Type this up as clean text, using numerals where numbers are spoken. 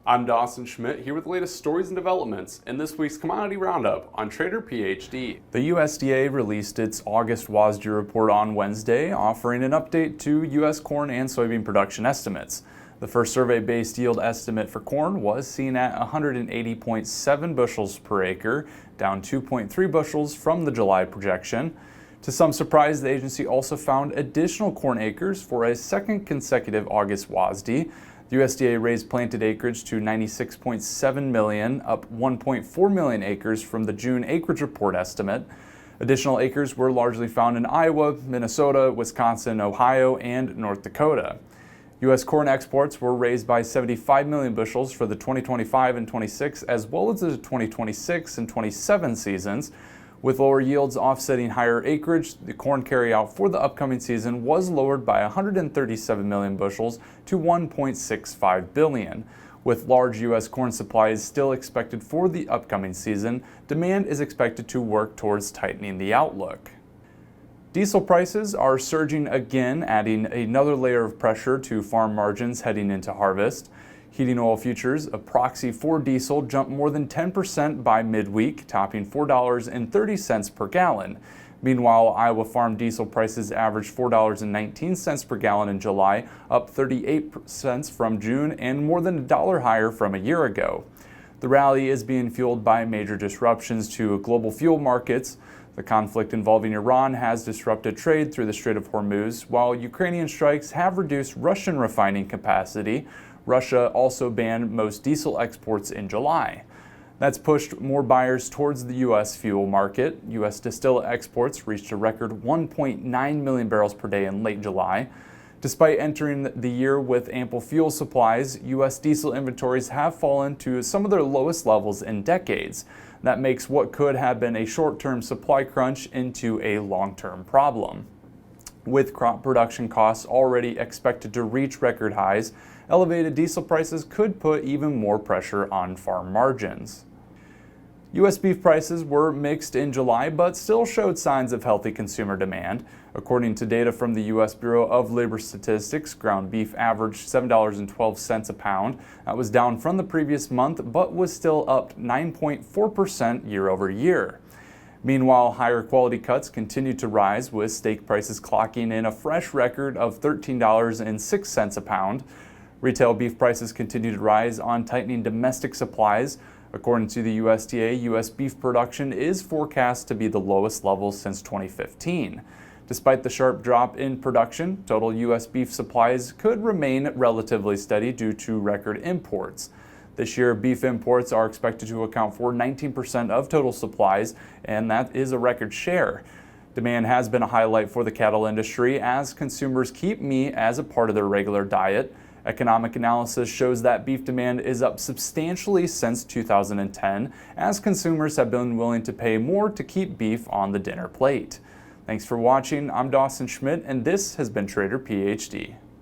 I'm Dawson Schmidt here with the latest stories and developments in this week's Commodity Roundup on Trader PhD. The USDA released its August WASDE report on Wednesday, offering an update to U.S. corn and soybean production estimates. The first survey-based yield estimate for corn was seen at 180.7 bushels per acre, down 2.3 bushels from the July projection. To some surprise, the agency also found additional corn acres for a second consecutive August WASDE. The USDA raised planted acreage to 96.7 million, up 1.4 million acres from the June acreage report estimate. Additional acres were largely found in Iowa, Minnesota, Wisconsin, Ohio, and North Dakota. U.S. corn exports were raised by 75 million bushels for the 2025 and 26 as well as the 2026 and 27 seasons. With lower yields offsetting higher acreage, the corn carryout for the upcoming season was lowered by 137 million bushels to 1.65 billion. With large U.S. corn supplies still expected for the upcoming season, demand is expected to work towards tightening the outlook. Diesel prices are surging again, adding another layer of pressure to farm margins heading into harvest. Heating oil futures, a proxy for diesel, jumped more than 10% by midweek, topping $4.30 per gallon. Meanwhile, Iowa farm diesel prices averaged $4.19 per gallon in July, up 38 cents from June and more than $1 higher from a year ago. The rally is being fueled by major disruptions to global fuel markets. The conflict involving Iran has disrupted trade through the Strait of Hormuz, while Ukrainian strikes have reduced Russian refining capacity. Russia also banned most diesel exports in July. That's pushed more buyers towards the U.S. fuel market. U.S. distillate exports reached a record 1.9 million barrels per day in late July. Despite entering the year with ample fuel supplies, U.S. diesel inventories have fallen to some of their lowest levels in decades. That makes what could have been a short-term supply crunch into a long-term problem. With crop production costs already expected to reach record highs, elevated diesel prices could put even more pressure on farm margins. U.S. beef prices were mixed in July, but still showed signs of healthy consumer demand. According to data from the U.S. Bureau of Labor Statistics, ground beef averaged $7.12 a pound. That was down from the previous month, but was still up 9.4% year over year. Meanwhile, higher quality cuts continued to rise, with steak prices clocking in a fresh record of $13.06 a pound. Retail beef prices continue to rise on tightening domestic supplies. According to the USDA, U.S. beef production is forecast to be the lowest level since 2015. Despite the sharp drop in production, total U.S. beef supplies could remain relatively steady due to record imports. This year, beef imports are expected to account for 19% of total supplies, and that is a record share. Demand has been a highlight for the cattle industry as consumers keep meat as a part of their regular diet. Economic analysis shows that beef demand is up substantially since 2010, as consumers have been willing to pay more to keep beef on the dinner plate. Thanks for watching. I'm Dawson Schmidt, and this has been Trader PhD.